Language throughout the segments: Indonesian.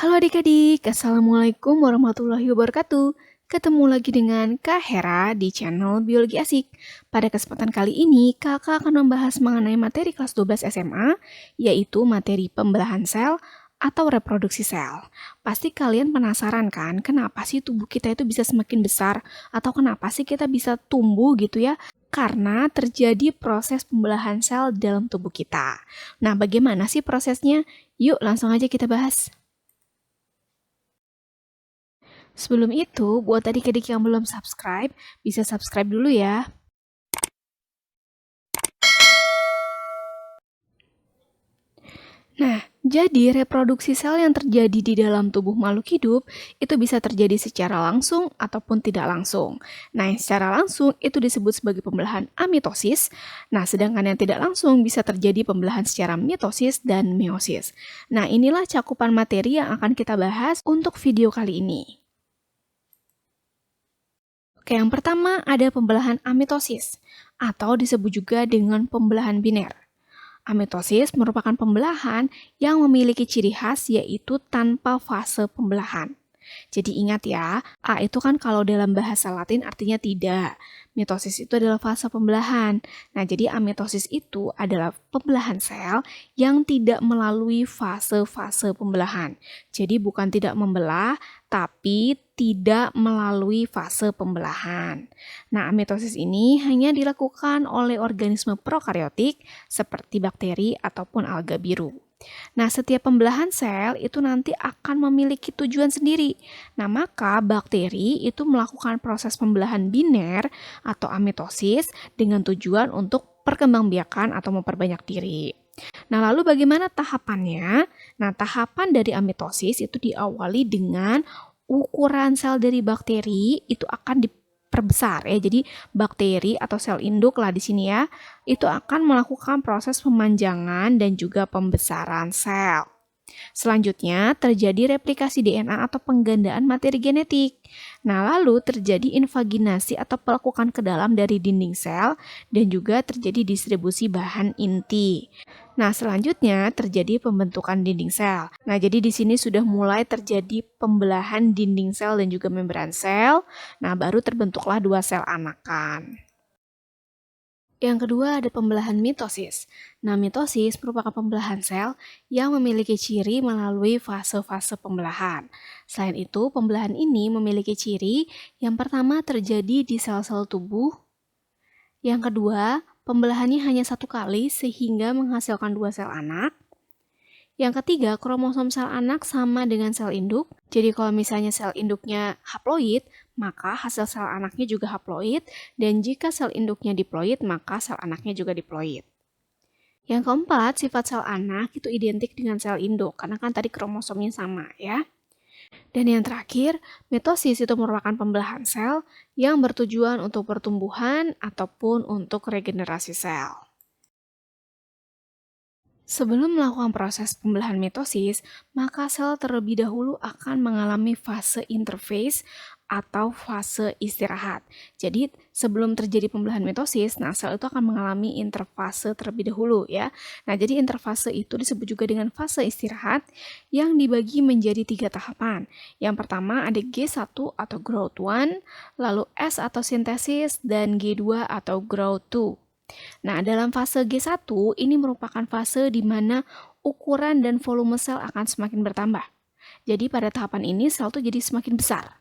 Halo adik-adik, Assalamualaikum warahmatullahi wabarakatuh. Ketemu lagi dengan Kak Hera di channel Biologi Asik. Pada kesempatan kali ini, kakak akan membahas mengenai materi kelas 12 SMA, yaitu materi pembelahan sel atau reproduksi sel. Pasti kalian penasaran kan, kenapa sih tubuh kita itu bisa semakin besar? Atau kenapa sih kita bisa tumbuh gitu ya? Karena terjadi proses pembelahan sel dalam tubuh kita. Nah, bagaimana sih prosesnya? Yuk langsung aja kita bahas. Sebelum itu, buat adik-adik yang belum subscribe, bisa subscribe dulu ya. Nah, jadi reproduksi sel yang terjadi di dalam tubuh makhluk hidup itu bisa terjadi secara langsung ataupun tidak langsung. Nah, yang secara langsung itu disebut sebagai pembelahan amitosis. Nah, sedangkan yang tidak langsung bisa terjadi pembelahan secara mitosis dan meiosis. Nah, inilah cakupan materi yang akan kita bahas untuk video kali ini. Oke, yang pertama ada pembelahan amitosis, atau disebut juga dengan pembelahan biner. Amitosis merupakan pembelahan yang memiliki ciri khas yaitu tanpa fase pembelahan. Jadi ingat ya, A itu kan kalau dalam bahasa Latin artinya tidak. Mitosis itu adalah fase pembelahan. Nah, jadi amitosis itu adalah pembelahan sel yang tidak melalui fase-fase pembelahan. Jadi bukan tidak membelah, tapi tidak melalui fase pembelahan. Nah, amitosis ini hanya dilakukan oleh organisme prokariotik seperti bakteri ataupun alga biru. Nah, setiap pembelahan sel itu nanti akan memiliki tujuan sendiri. Nah, maka bakteri itu melakukan proses pembelahan biner atau amitosis dengan tujuan untuk perkembangbiakan atau memperbanyak diri. Nah, lalu bagaimana tahapannya? Nah, tahapan dari amitosis itu diawali dengan ukuran sel dari bakteri itu akan diperbesar ya. Jadi bakteri atau sel induk lah di sini ya, itu akan melakukan proses pemanjangan dan juga pembesaran sel. Selanjutnya, terjadi replikasi DNA atau penggandaan materi genetik. Nah, lalu terjadi invaginasi atau pelekukan ke dalam dari dinding sel dan juga terjadi distribusi bahan inti. Nah, selanjutnya terjadi pembentukan dinding sel. Nah, jadi di sini sudah mulai terjadi pembelahan dinding sel dan juga membran sel. Nah, baru terbentuklah dua sel anakan. Yang kedua ada pembelahan mitosis. Nah, mitosis merupakan pembelahan sel yang memiliki ciri melalui fase-fase pembelahan. Selain itu, pembelahan ini memiliki ciri yang pertama terjadi di sel-sel tubuh. Yang kedua, pembelahannya hanya satu kali sehingga menghasilkan dua sel anak. Yang ketiga, kromosom sel anak sama dengan sel induk. Jadi kalau misalnya sel induknya haploid, maka hasil sel anaknya juga haploid. Dan jika sel induknya diploid, maka sel anaknya juga diploid. Yang keempat, sifat sel anak itu identik dengan sel induk, karena kan tadi kromosomnya sama ya. Dan yang terakhir, mitosis itu merupakan pembelahan sel yang bertujuan untuk pertumbuhan ataupun untuk regenerasi sel. Sebelum melakukan proses pembelahan mitosis, maka sel terlebih dahulu akan mengalami fase interface atau fase istirahat. Jadi, sebelum terjadi pembelahan mitosis, nah sel itu akan mengalami interfase terlebih dahulu ya. Nah, jadi interfase itu disebut juga dengan fase istirahat yang dibagi menjadi 3 tahapan. Yang pertama ada G1 atau growth 1, lalu S atau sintesis, dan G2 atau growth 2. Nah, dalam fase G1 ini merupakan fase di mana ukuran dan volume sel akan semakin bertambah. Jadi pada tahapan ini sel tuh jadi semakin besar.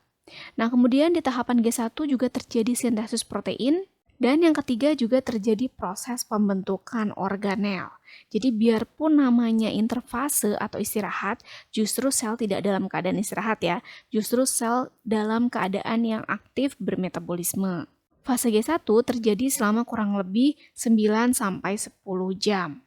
Nah, kemudian di tahapan G1 juga terjadi sintesis protein, dan yang ketiga juga terjadi proses pembentukan organel. Jadi biarpun namanya interfase atau istirahat, justru sel tidak dalam keadaan istirahat ya. Justru sel dalam keadaan yang aktif bermetabolisme. Fase G1 terjadi selama kurang lebih 9-10 jam.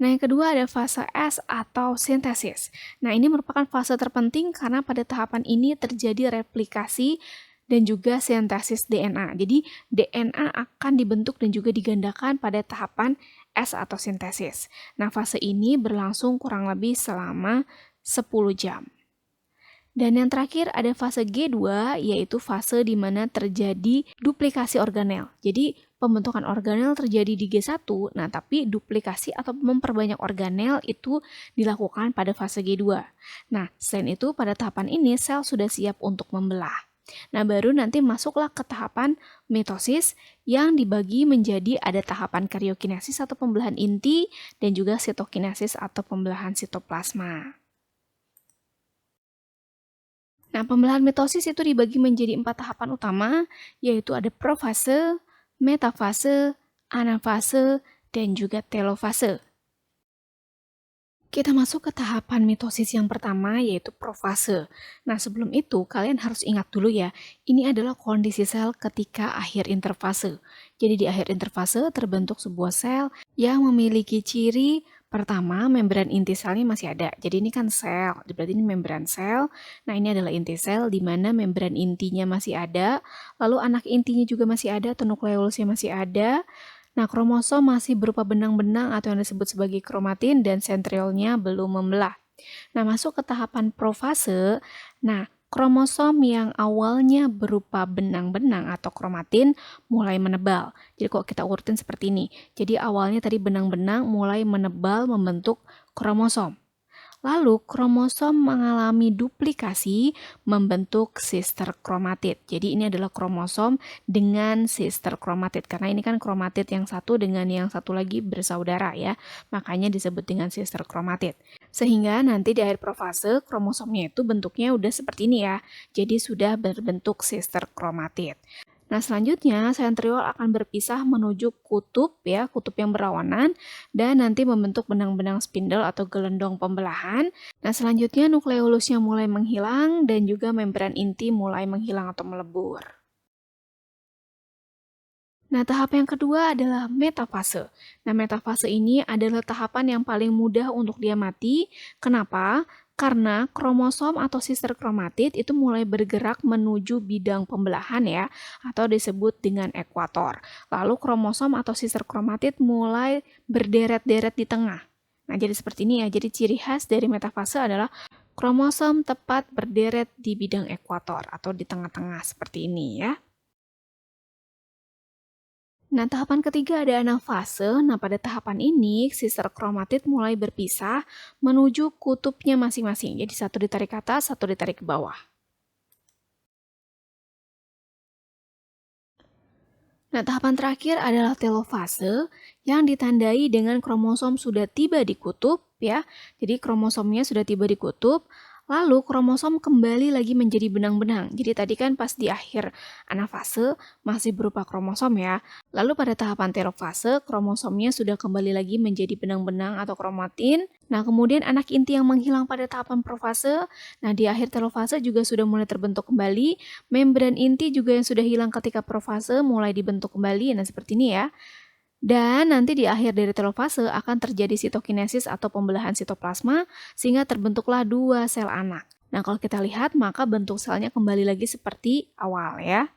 Nah, yang kedua ada fase S atau sintesis. Nah, ini merupakan fase terpenting karena pada tahapan ini terjadi replikasi dan juga sintesis DNA. Jadi, DNA akan dibentuk dan juga digandakan pada tahapan S atau sintesis. Nah, fase ini berlangsung kurang lebih selama 10 jam. Dan yang terakhir ada fase G2, yaitu fase di mana terjadi duplikasi organel. Jadi pembentukan organel terjadi di G1, nah tapi duplikasi atau memperbanyak organel itu dilakukan pada fase G2. Nah, selain itu pada tahapan ini sel sudah siap untuk membelah. Nah, baru nanti masuklah ke tahapan mitosis yang dibagi menjadi ada tahapan karyokinesis atau pembelahan inti dan juga sitokinesis atau pembelahan sitoplasma. Nah, pembelahan mitosis itu dibagi menjadi 4 tahapan utama, yaitu ada profase, metafase, anafase, dan juga telofase. Kita masuk ke tahapan mitosis yang pertama, yaitu profase. Nah, sebelum itu, kalian harus ingat dulu ya, ini adalah kondisi sel ketika akhir interfase. Jadi di akhir interfase terbentuk sebuah sel yang memiliki ciri pertama, membran inti selnya masih ada. Jadi ini kan sel, berarti ini membran sel. Nah, ini adalah inti sel di mana membran intinya masih ada, lalu anak intinya juga masih ada atau nukleolusnya masih ada. Nah, kromosom masih berupa benang-benang atau yang disebut sebagai kromatin dan sentriolnya belum membelah. Nah, masuk ke tahapan profase. Nah, kromosom yang awalnya berupa benang-benang atau kromatin mulai menebal. Jadi kok kita urutin seperti ini. Jadi awalnya tadi benang-benang mulai menebal membentuk kromosom. Lalu kromosom mengalami duplikasi membentuk sister kromatid. Jadi ini adalah kromosom dengan sister kromatid karena ini kan kromatid yang satu dengan yang satu lagi bersaudara ya. Makanya disebut dengan sister kromatid. Sehingga nanti di akhir profase kromosomnya itu bentuknya udah seperti ini ya. Jadi sudah berbentuk sister kromatid. Nah, selanjutnya sentriol akan berpisah menuju kutub ya, kutub yang berlawanan dan nanti membentuk benang-benang spindle atau gelendong pembelahan. Nah, selanjutnya nukleolusnya mulai menghilang dan juga membran inti mulai menghilang atau melebur. Nah, tahap yang kedua adalah metafase. Nah, metafase ini adalah tahapan yang paling mudah untuk diamati. Kenapa? Karena kromosom atau sister kromatid itu mulai bergerak menuju bidang pembelahan ya, atau disebut dengan ekuator. Lalu kromosom atau sister kromatid mulai berderet-deret di tengah. Nah, jadi seperti ini ya. Jadi ciri khas dari metafase adalah kromosom tepat berderet di bidang ekuator atau di tengah-tengah seperti ini ya. Nah, tahapan ketiga ada anafase. Nah, pada tahapan ini, sister kromatid mulai berpisah menuju kutubnya masing-masing. Jadi, satu ditarik ke atas, satu ditarik ke bawah. Nah, tahapan terakhir adalah telofase yang ditandai dengan kromosom sudah tiba di kutub, ya. Jadi, kromosomnya sudah tiba di kutub, lalu kromosom kembali lagi menjadi benang-benang. Jadi, tadi kan pas di akhir anafase masih berupa kromosom ya. Lalu pada tahapan telofase, kromosomnya sudah kembali lagi menjadi benang-benang atau kromatin. Nah, kemudian anak inti yang menghilang pada tahapan profase, nah di akhir telofase juga sudah mulai terbentuk kembali. Membran inti juga yang sudah hilang ketika profase mulai dibentuk kembali. Nah, seperti ini ya. Dan nanti di akhir dari telofase akan terjadi sitokinesis atau pembelahan sitoplasma sehingga terbentuklah dua sel anak. Nah, kalau kita lihat maka bentuk selnya kembali lagi seperti awal ya.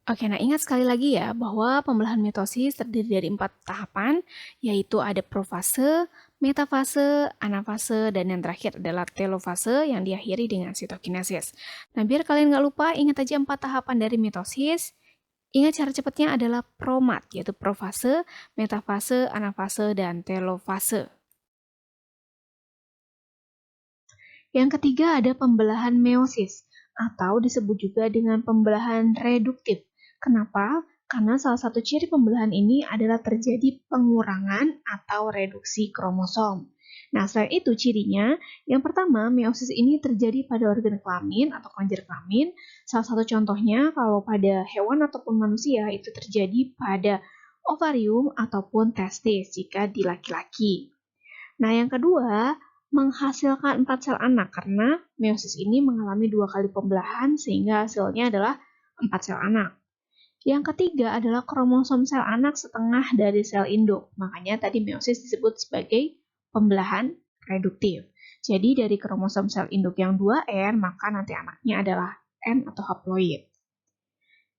Oke, nah ingat sekali lagi ya bahwa pembelahan mitosis terdiri dari 4 tahapan, yaitu ada profase, metafase, anafase, dan yang terakhir adalah telofase yang diakhiri dengan sitokinesis. Nah, biar kalian nggak lupa, ingat aja 4 tahapan dari mitosis. Ingat cara cepatnya adalah PROMAT, yaitu profase, metafase, anafase, dan telofase. Yang ketiga ada pembelahan meiosis, atau disebut juga dengan pembelahan reduktif. Kenapa? Karena salah satu ciri pembelahan ini adalah terjadi pengurangan atau reduksi kromosom. Nah, selain itu cirinya, yang pertama, meiosis ini terjadi pada organ kelamin atau kelenjar kelamin. Salah satu contohnya, kalau pada hewan ataupun manusia, itu terjadi pada ovarium ataupun testis jika di laki-laki. Nah, yang kedua, menghasilkan 4 sel anak karena meiosis ini mengalami 2 kali pembelahan sehingga hasilnya adalah 4 sel anak. Yang ketiga adalah kromosom sel anak setengah dari sel induk. Makanya tadi meiosis disebut sebagai pembelahan reduktif. Jadi dari kromosom sel induk yang 2N, maka nanti anaknya adalah N atau haploid.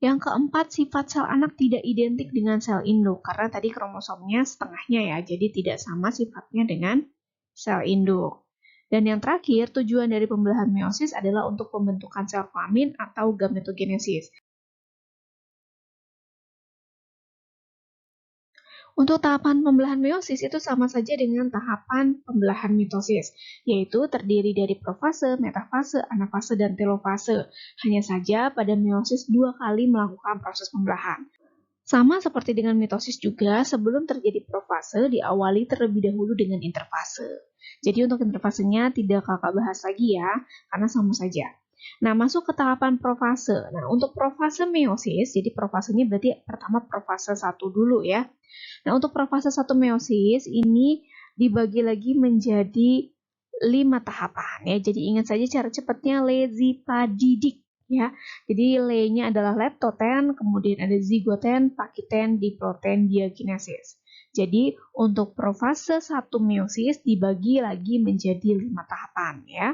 Yang keempat, sifat sel anak tidak identik dengan sel induk karena tadi kromosomnya setengahnya ya, jadi tidak sama sifatnya dengan sel induk. Dan yang terakhir, tujuan dari pembelahan meiosis adalah untuk pembentukan sel kelamin atau gametogenesis. Untuk tahapan pembelahan meiosis itu sama saja dengan tahapan pembelahan mitosis, yaitu terdiri dari profase, metafase, anafase, dan telofase. Hanya saja pada meiosis 2 kali melakukan proses pembelahan. Sama seperti dengan mitosis juga, sebelum terjadi profase diawali terlebih dahulu dengan interfase. Jadi untuk interfasenya tidak kakak bahas lagi ya, karena sama saja. Nah, masuk ke tahapan profase. Nah, untuk profase meiosis, jadi profasenya berarti pertama profase 1 dulu ya. Nah, untuk profase 1 meiosis ini dibagi lagi menjadi 5 tahapan ya. Jadi ingat saja cara cepatnya lezipadidik ya. Jadi Le-nya adalah leptoten, kemudian ada zigoten, pakiten, diploten, diakinesis. Jadi untuk profase 1 meiosis dibagi lagi menjadi 5 tahapan ya.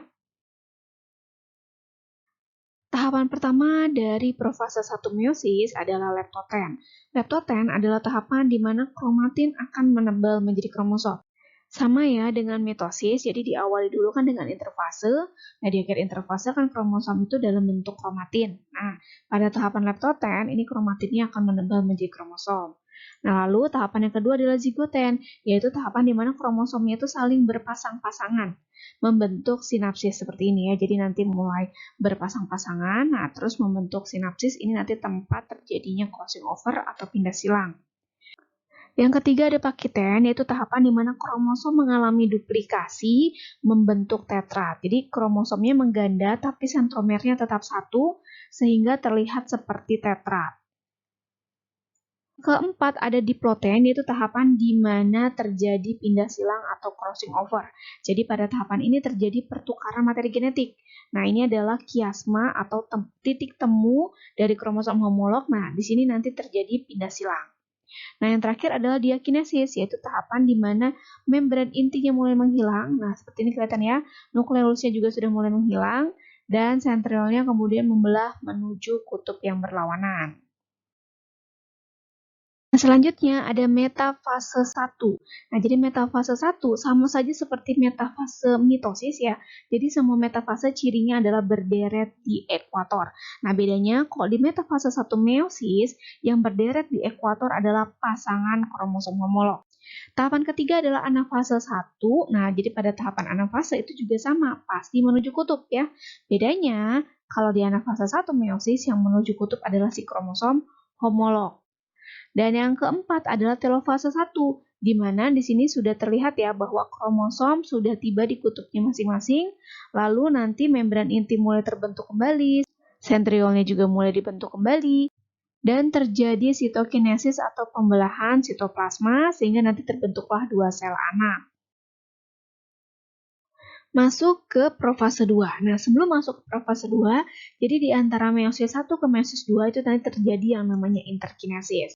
Tahapan pertama dari profase 1 meiosis adalah leptoten. Leptoten adalah tahapan di mana kromatin akan menebal menjadi kromosom. Sama ya dengan mitosis, jadi diawali dulu kan dengan interfase. Nah, di akhir interfase kan kromosom itu dalam bentuk kromatin. Nah, pada tahapan leptoten, ini kromatinnya akan menebal menjadi kromosom. Nah, lalu tahapan yang kedua adalah zigoten, yaitu tahapan di mana kromosomnya itu saling berpasang-pasangan, membentuk sinapsis seperti ini ya. Jadi nanti mulai berpasang-pasangan, nah terus membentuk sinapsis, ini nanti tempat terjadinya crossing over atau pindah silang. Yang ketiga ada pakiten, yaitu tahapan di mana kromosom mengalami duplikasi membentuk tetrad. Jadi kromosomnya mengganda tapi sentromernya tetap satu sehingga terlihat seperti tetrad. Keempat ada diploten, yaitu tahapan di mana terjadi pindah silang atau crossing over. Jadi pada tahapan ini terjadi pertukaran materi genetik. Nah, ini adalah kiasma atau titik temu dari kromosom homolog. Nah, di sini nanti terjadi pindah silang. Nah, yang terakhir adalah diakinesis, yaitu tahapan di mana membran intinya mulai menghilang. Nah, seperti ini kelihatan ya, nukleolusnya juga sudah mulai menghilang, dan sentriolnya kemudian membelah menuju kutub yang berlawanan. Nah, selanjutnya ada metafase 1. Nah, jadi metafase 1 sama saja seperti metafase mitosis ya. Jadi semua metafase cirinya adalah berderet di ekuator. Nah, bedanya kalau di metafase 1 meiosis, yang berderet di ekuator adalah pasangan kromosom homolog. Tahapan ketiga adalah anafase 1. Nah, jadi pada tahapan anafase itu juga sama, pasti menuju kutub ya. Bedanya, kalau di anafase 1 meiosis yang menuju kutub adalah si kromosom homolog. Dan yang keempat adalah telofase 1, di mana di sini sudah terlihat ya bahwa kromosom sudah tiba di kutubnya masing-masing, lalu nanti membran inti mulai terbentuk kembali, sentriolnya juga mulai dibentuk kembali, dan terjadi sitokinesis atau pembelahan sitoplasma sehingga nanti terbentuklah 2 sel anak. Masuk ke profase 2. Nah, sebelum masuk ke profase 2, jadi di antara meiosis 1 ke meiosis 2 itu nanti terjadi yang namanya interkinesis.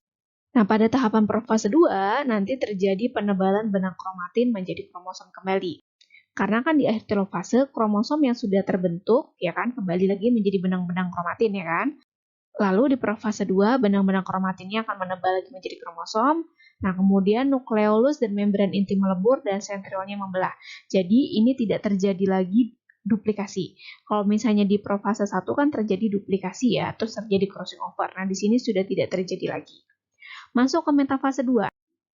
Nah, pada tahapan profase 2, nanti terjadi penebalan benang kromatin menjadi kromosom kembali. Karena kan di akhir telofase, kromosom yang sudah terbentuk, ya kan, kembali lagi menjadi benang-benang kromatin, ya kan. Lalu di profase 2, benang-benang kromatinnya akan menebal lagi menjadi kromosom. Nah, kemudian nukleolus dan membran inti melebur dan sentriolnya membelah. Jadi, ini tidak terjadi lagi duplikasi. Kalau misalnya di profase 1 kan terjadi duplikasi ya, terus terjadi crossing over. Nah, di sini sudah tidak terjadi lagi. Masuk ke metafase 2.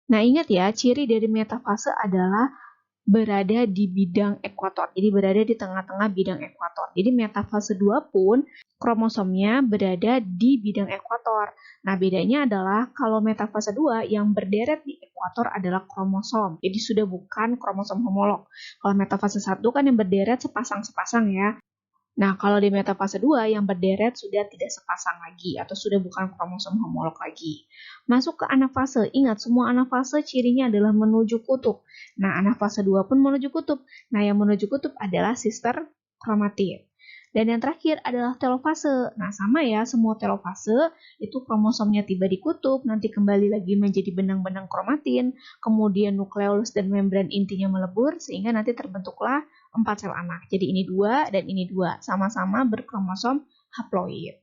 Nah, ingat ya, ciri dari metafase adalah berada di bidang ekuator. Jadi berada di tengah-tengah bidang ekuator. Jadi metafase 2 pun kromosomnya berada di bidang ekuator. Nah, bedanya adalah kalau metafase 2 yang berderet di ekuator adalah kromosom. Jadi sudah bukan kromosom homolog. Kalau metafase 1 kan yang berderet sepasang-sepasang ya. Nah, kalau di metafase 2 yang berderet sudah tidak sepasang lagi atau sudah bukan kromosom homolog lagi. Masuk ke anafase. Ingat, semua anafase cirinya adalah menuju kutub. Nah, anafase 2 pun menuju kutub. Nah, yang menuju kutub adalah sister kromatin. Dan yang terakhir adalah telofase. Nah, sama ya, semua telofase itu kromosomnya tiba di kutub, nanti kembali lagi menjadi benang-benang kromatin, kemudian nukleolus dan membran intinya melebur, sehingga nanti terbentuklah 4 sel anak. Jadi ini 2 dan ini 2, sama-sama berkromosom haploid.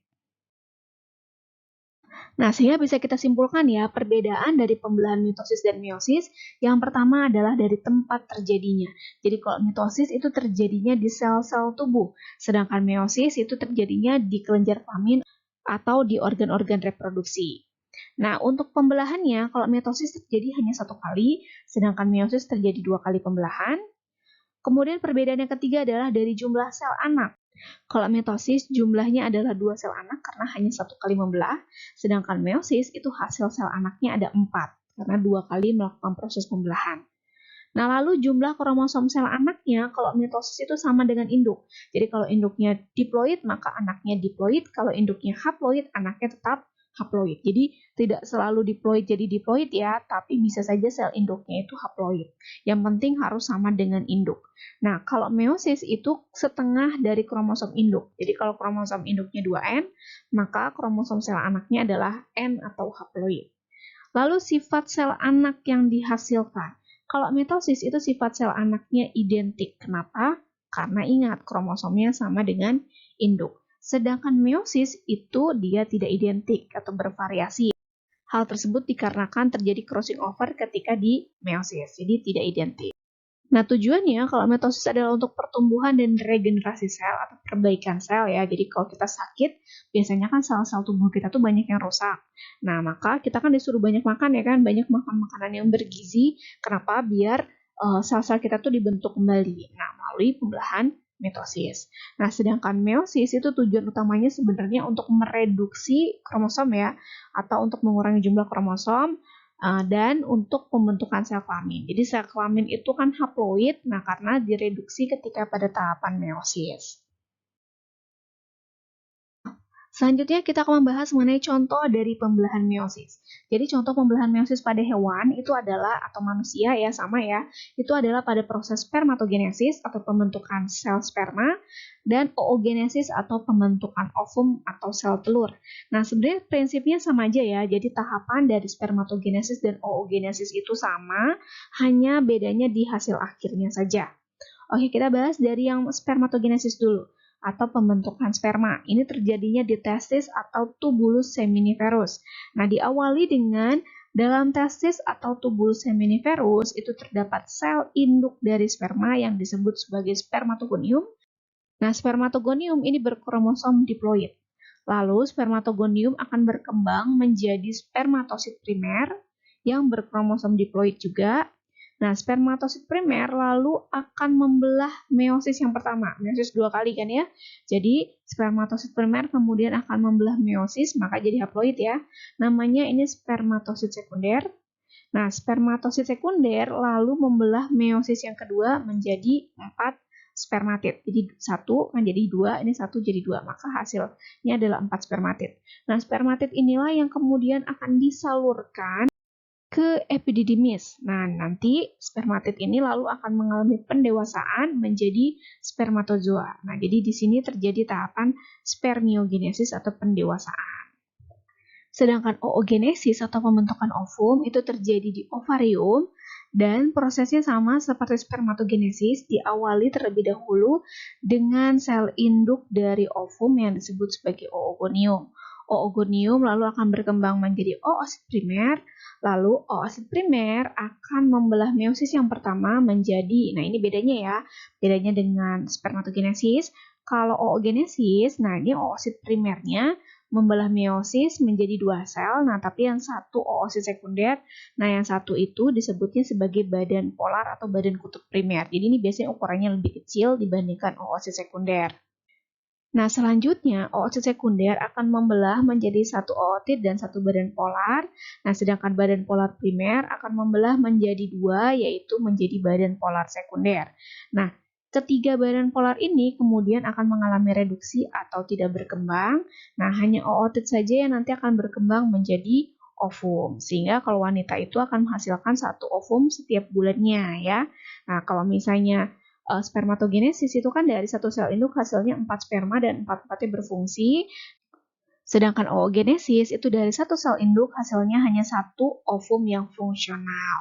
Nah, sehingga bisa kita simpulkan ya, perbedaan dari pembelahan mitosis dan meiosis, yang pertama adalah dari tempat terjadinya. Jadi kalau mitosis itu terjadinya di sel-sel tubuh, sedangkan meiosis itu terjadinya di kelenjar kelamin atau di organ-organ reproduksi. Nah, untuk pembelahannya, kalau mitosis terjadi hanya 1 kali, sedangkan meiosis terjadi 2 kali pembelahan. Kemudian perbedaan yang ketiga adalah dari jumlah sel anak. Kalau mitosis jumlahnya adalah 2 sel anak karena hanya 1 kali membelah, sedangkan meiosis itu hasil sel anaknya ada 4 karena 2 kali melakukan proses pembelahan. Nah, lalu jumlah kromosom sel anaknya kalau mitosis itu sama dengan induk. Jadi kalau induknya diploid, maka anaknya diploid. Kalau induknya haploid, anaknya tetap haploid. Jadi tidak selalu diploid jadi diploid ya, tapi bisa saja sel induknya itu haploid. Yang penting harus sama dengan induk. Nah, kalau meiosis itu setengah dari kromosom induk. Jadi kalau kromosom induknya 2N, maka kromosom sel anaknya adalah N atau haploid. Lalu sifat sel anak yang dihasilkan. Kalau mitosis itu sifat sel anaknya identik. Kenapa? Karena ingat kromosomnya sama dengan induk. Sedangkan meiosis itu dia tidak identik atau bervariasi. Hal tersebut dikarenakan terjadi crossing over ketika di meiosis, jadi tidak identik. Nah, tujuannya kalau mitosis adalah untuk pertumbuhan dan regenerasi sel atau perbaikan sel ya. Jadi kalau kita sakit, biasanya kan sel-sel tubuh kita tuh banyak yang rusak. Nah, maka kita kan disuruh banyak makan ya kan, banyak makan makanan yang bergizi. Kenapa? Biar sel-sel kita tuh dibentuk kembali. Nah, melalui pembelahan mitosis. Nah, sedangkan meiosis itu tujuan utamanya sebenarnya untuk mereduksi kromosom ya, atau untuk mengurangi jumlah kromosom dan untuk pembentukan sel kelamin. Jadi sel kelamin itu kan haploid, nah karena direduksi ketika pada tahapan meiosis. Selanjutnya kita akan membahas mengenai contoh dari pembelahan meiosis. Jadi contoh pembelahan meiosis pada hewan itu adalah, atau manusia ya sama ya, itu adalah pada proses spermatogenesis atau pembentukan sel sperma dan oogenesis atau pembentukan ovum atau sel telur. Nah sebenarnya prinsipnya sama aja ya, jadi tahapan dari spermatogenesis dan oogenesis itu sama, hanya bedanya di hasil akhirnya saja. Oke, kita bahas dari yang spermatogenesis dulu atau pembentukan sperma. Ini terjadinya di testis atau tubulus seminiferus. Nah, diawali dengan dalam testis atau tubulus seminiferus itu terdapat sel induk dari sperma yang disebut sebagai spermatogonium. Nah, spermatogonium ini berkromosom diploid. Lalu spermatogonium akan berkembang menjadi spermatosit primer yang berkromosom diploid juga. Nah, spermatosit primer lalu akan membelah meiosis yang pertama. Meiosis 2 kali kan ya. Jadi, spermatosit primer kemudian akan membelah meiosis, maka jadi haploid ya. Namanya ini spermatosit sekunder. Nah, spermatosit sekunder lalu membelah meiosis yang kedua menjadi 4 spermatid. Jadi 1 kan jadi 2, ini 1 jadi 2. Maka hasilnya adalah 4 spermatid. Nah, spermatid inilah yang kemudian akan disalurkan ke epididymis. Nah, nanti spermatid ini lalu akan mengalami pendewasaan menjadi spermatozoa. Nah, jadi di sini terjadi tahapan spermiogenesis atau pendewasaan. Sedangkan oogenesis atau pembentukan ovum itu terjadi di ovarium dan prosesnya sama seperti spermatogenesis, diawali terlebih dahulu dengan sel induk dari ovum yang disebut sebagai oogonium. Oogonium lalu akan berkembang menjadi oosit primer, lalu oosit primer akan membelah meiosis yang pertama menjadi, nah ini bedanya ya, bedanya dengan spermatogenesis. Kalau oogenesis, nah ini oosit primernya membelah meiosis menjadi 2 sel, nah tapi yang satu oosit sekunder, nah yang satu itu disebutnya sebagai badan polar atau badan kutub primer. Jadi ini biasanya ukurannya lebih kecil dibandingkan oosit sekunder. Nah, selanjutnya oosit sekunder akan membelah menjadi satu ootit dan satu badan polar. Nah, sedangkan badan polar primer akan membelah menjadi 2, yaitu menjadi badan polar sekunder. Nah, ketiga badan polar ini kemudian akan mengalami reduksi atau tidak berkembang. Nah, hanya ootit saja yang nanti akan berkembang menjadi ovum. Sehingga kalau wanita itu akan menghasilkan satu ovum setiap bulannya ya. Nah, kalau misalnya spermatogenesis itu kan dari satu sel induk hasilnya 4 sperma dan 4-4-nya berfungsi. Sedangkan oogenesis itu dari satu sel induk hasilnya hanya satu ovum yang fungsional.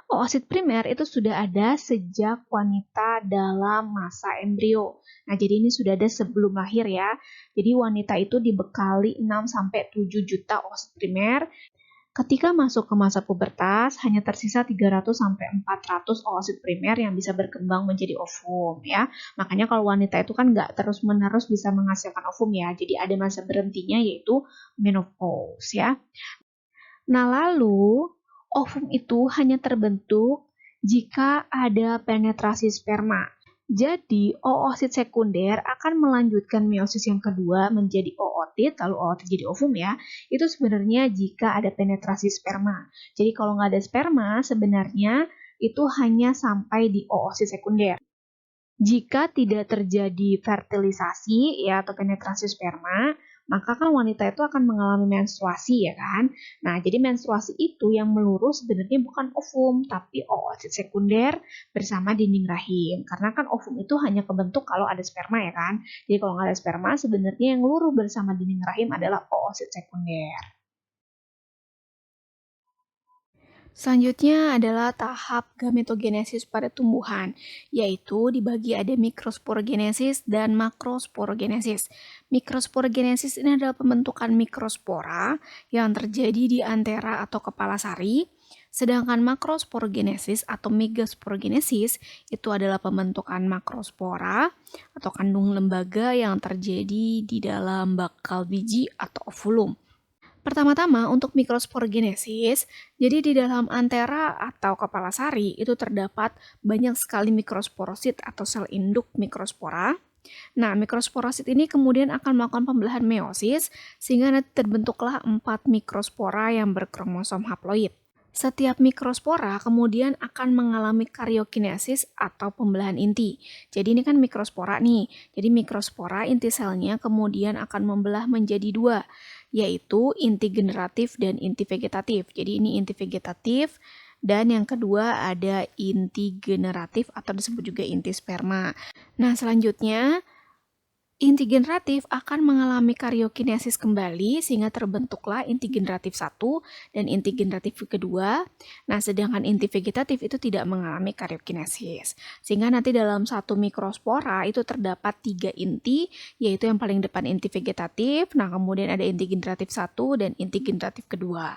Oosit primer itu sudah ada sejak wanita dalam masa embrio. Nah, jadi ini sudah ada sebelum lahir ya. Jadi wanita itu dibekali 6-7 juta oosit primer. Ketika masuk ke masa pubertas, hanya tersisa 300-400 oosit primer yang bisa berkembang menjadi ovum ya. Makanya kalau wanita itu kan nggak terus-menerus bisa menghasilkan ovum ya. Jadi ada masa berhentinya yaitu menopause ya. Nah, lalu ovum itu hanya terbentuk jika ada penetrasi sperma. Jadi, oosit sekunder akan melanjutkan meiosis yang kedua menjadi ootit, lalu ootit jadi ovum ya. Itu sebenarnya jika ada penetrasi sperma. Jadi, kalau nggak ada sperma, sebenarnya itu hanya sampai di oosit sekunder. Jika tidak terjadi fertilisasi ya atau penetrasi sperma, maka kan wanita itu akan mengalami menstruasi ya kan. Nah, jadi menstruasi itu yang melurus sebenarnya bukan ovum, tapi oosit sekunder bersama dinding rahim. Karena kan ovum itu hanya kebentuk kalau ada sperma ya kan. Jadi kalau nggak ada sperma, sebenarnya yang luruh bersama dinding rahim adalah oosit sekunder. Selanjutnya adalah tahap gametogenesis pada tumbuhan, yaitu dibagi ada mikrosporogenesis dan makrosporogenesis. Mikrosporogenesis ini adalah pembentukan mikrospora yang terjadi di antera atau kepala sari, sedangkan makrosporogenesis atau megasporogenesis itu adalah pembentukan makrospora atau kandung lembaga yang terjadi di dalam bakal biji atau ovulum. Pertama-tama untuk mikrosporogenesis, jadi di dalam antera atau kepala sari itu terdapat banyak sekali mikrosporosit atau sel induk mikrospora. Nah, mikrosporosit ini kemudian akan melakukan pembelahan meiosis sehingga nanti terbentuklah 4 mikrospora yang berkromosom haploid. Setiap mikrospora kemudian akan mengalami karyokinesis atau pembelahan inti. Jadi ini kan mikrospora nih. Jadi mikrospora inti selnya kemudian akan membelah menjadi dua, yaitu inti generatif dan inti vegetatif. Jadi ini inti vegetatif dan yang kedua ada inti generatif atau disebut juga inti sperma. Nah, selanjutnya inti generatif akan mengalami karyokinesis kembali sehingga terbentuklah inti generatif 1 dan inti generatif kedua. Nah, sedangkan inti vegetatif itu tidak mengalami karyokinesis. Sehingga nanti dalam satu mikrospora itu terdapat 3 inti, yaitu yang paling depan inti vegetatif, nah kemudian ada inti generatif 1 dan inti generatif kedua.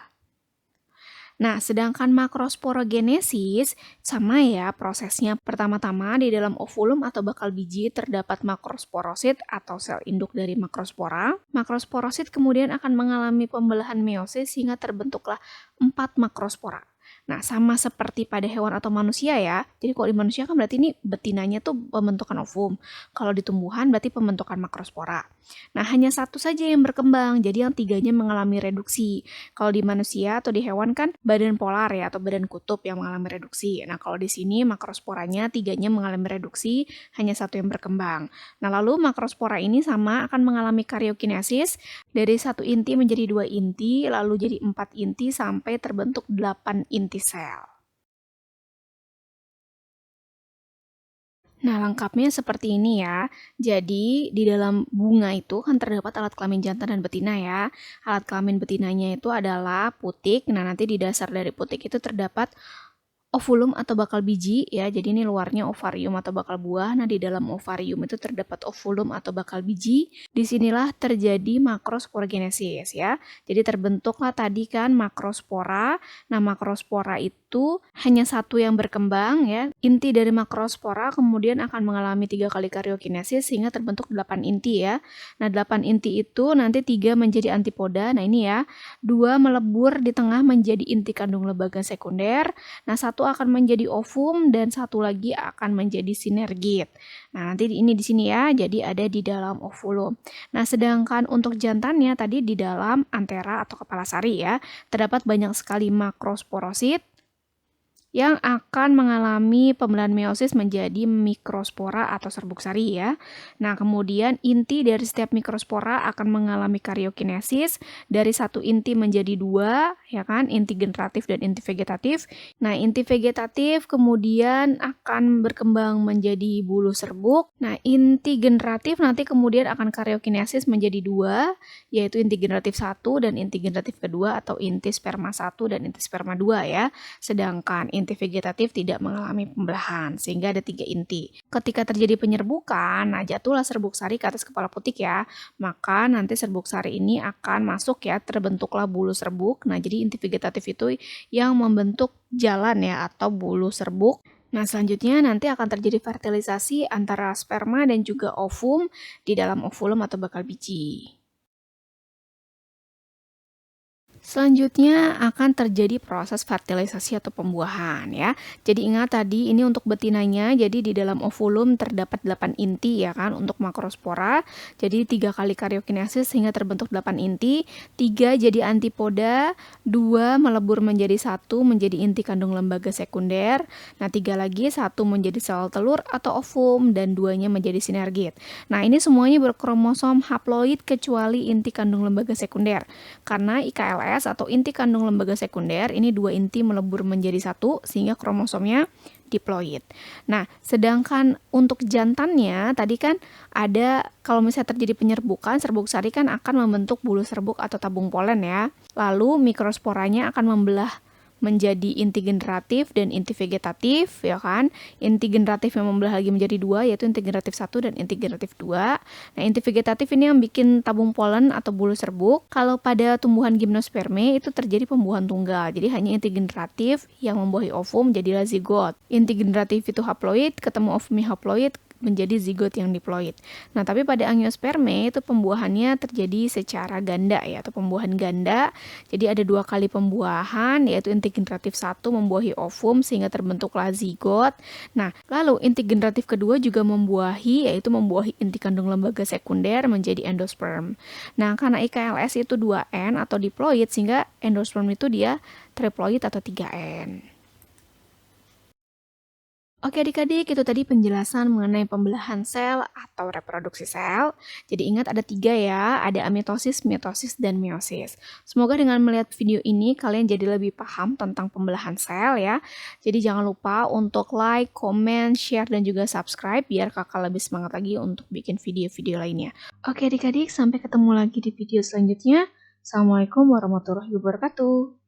Nah, sedangkan makrosporogenesis sama ya prosesnya. Pertama-tama di dalam ovulum atau bakal biji terdapat makrosporosit atau sel induk dari makrospora. Makrosporosit kemudian akan mengalami pembelahan meiosis sehingga terbentuklah 4 makrospora. Nah, sama seperti pada hewan atau manusia ya. Jadi kalau di manusia kan berarti ini betinanya tuh pembentukan ovum. Kalau di tumbuhan berarti pembentukan makrospora. Nah, hanya satu saja yang berkembang, jadi yang tiganya mengalami reduksi. Kalau di manusia atau di hewan kan badan polar ya atau badan kutub yang mengalami reduksi. Nah, kalau di sini makrosporanya tiganya mengalami reduksi, hanya satu yang berkembang. Nah, lalu makrospora ini sama akan mengalami karyokinesis dari satu inti menjadi 2 inti, lalu jadi 4 inti sampai terbentuk 8 inti sel. Nah, lengkapnya seperti ini ya. Jadi, di dalam bunga itu kan terdapat alat kelamin jantan dan betina ya. Alat kelamin betinanya itu adalah putik. Nah, nanti di dasar dari putik itu terdapat ovulum atau bakal biji ya. Jadi ini luarnya ovarium atau bakal buah. Nah, di dalam ovarium itu terdapat ovulum atau bakal biji. Disinilah terjadi makrosporogenesis ya. Jadi terbentuklah tadi kan makrospora. Nah, makrospora itu hanya satu yang berkembang ya. Inti dari makrospora kemudian akan mengalami 3 kali karyokinesis sehingga terbentuk 8 inti ya. Nah, 8 inti itu nanti 3 menjadi antipoda. Nah, ini ya. 2 melebur di tengah menjadi inti kandung lembaga sekunder. Nah, satu akan menjadi ovum dan satu lagi akan menjadi sinergit. Nah, nanti ini di sini ya, jadi ada di dalam ovulum. Nah, sedangkan untuk jantannya tadi di dalam antera atau kepala sari ya, terdapat banyak sekali makrosporosit yang akan mengalami pembelahan meiosis menjadi mikrospora atau serbuk sari ya. Nah, kemudian inti dari setiap mikrospora akan mengalami karyokinesis dari satu inti menjadi 2, ya kan, inti generatif dan inti vegetatif. Nah, inti vegetatif kemudian akan berkembang menjadi bulu serbuk. Nah, inti generatif nanti kemudian akan karyokinesis menjadi 2, yaitu inti generatif 1 dan inti generatif kedua atau inti sperma 1 dan inti sperma 2 ya. Sedangkan inti vegetatif tidak mengalami pembelahan, sehingga ada 3 inti. Ketika terjadi penyerbukan, nah jatuhlah serbuk sari ke atas kepala putik ya, maka nanti serbuk sari ini akan masuk ya, terbentuklah bulu serbuk. Nah, jadi inti vegetatif itu yang membentuk jalan ya, atau bulu serbuk. Nah, selanjutnya nanti akan terjadi fertilisasi antara sperma dan juga ovum di dalam ovulum atau bakal biji. Selanjutnya akan terjadi proses fertilisasi atau pembuahan ya. Jadi ingat tadi ini untuk betinanya, jadi di dalam ovulum terdapat 8 inti ya kan untuk makrospora. Jadi 3 kali karyokinesis sehingga terbentuk 8 inti, 3 jadi antipoda, 2 melebur menjadi 1 menjadi inti kandung lembaga sekunder. Nah, 3 lagi 1 menjadi sel telur atau ovum dan 2-nya menjadi sinergit. Nah, ini semuanya berkromosom haploid kecuali inti kandung lembaga sekunder. Karena IKLS atau inti kandung lembaga sekunder ini 2 inti melebur menjadi 1 sehingga kromosomnya diploid. Nah, sedangkan untuk jantannya tadi kan ada kalau misalnya terjadi penyerbukan, serbuk sari kan akan membentuk bulu serbuk atau tabung polen ya. Lalu mikrosporanya akan membelah menjadi inti generatif dan inti vegetatif ya kan. Inti generatif yang membelah lagi menjadi 2 yaitu inti generatif 1 dan inti generatif 2. Nah, inti vegetatif ini yang bikin tabung polen atau bulu serbuk. Kalau pada tumbuhan gimnosperme itu terjadi pembuahan tunggal. Jadi hanya inti generatif yang membuahi ovum jadilah zigot. Inti generatif itu haploid, ketemu ovumnya haploid menjadi zigot yang diploid. Nah, tapi pada angiosperme itu pembuahannya terjadi secara ganda ya, atau pembuahan ganda. Jadi ada 2 kali pembuahan, yaitu inti generatif 1 membuahi ovum sehingga terbentuklah zigot. Nah, lalu inti generatif kedua juga membuahi, yaitu membuahi inti kandung lembaga sekunder menjadi endosperm. Nah, karena IKLS itu 2N atau diploid, sehingga endosperm itu dia triploid atau 3N. Oke adik-adik, itu tadi penjelasan mengenai pembelahan sel atau reproduksi sel. Jadi ingat ada 3 ya, ada amitosis, mitosis, dan meiosis. Semoga dengan melihat video ini kalian jadi lebih paham tentang pembelahan sel ya. Jadi jangan lupa untuk like, comment, share, dan juga subscribe biar kakak lebih semangat lagi untuk bikin video-video lainnya. Oke adik-adik, sampai ketemu lagi di video selanjutnya. Assalamualaikum warahmatullahi wabarakatuh.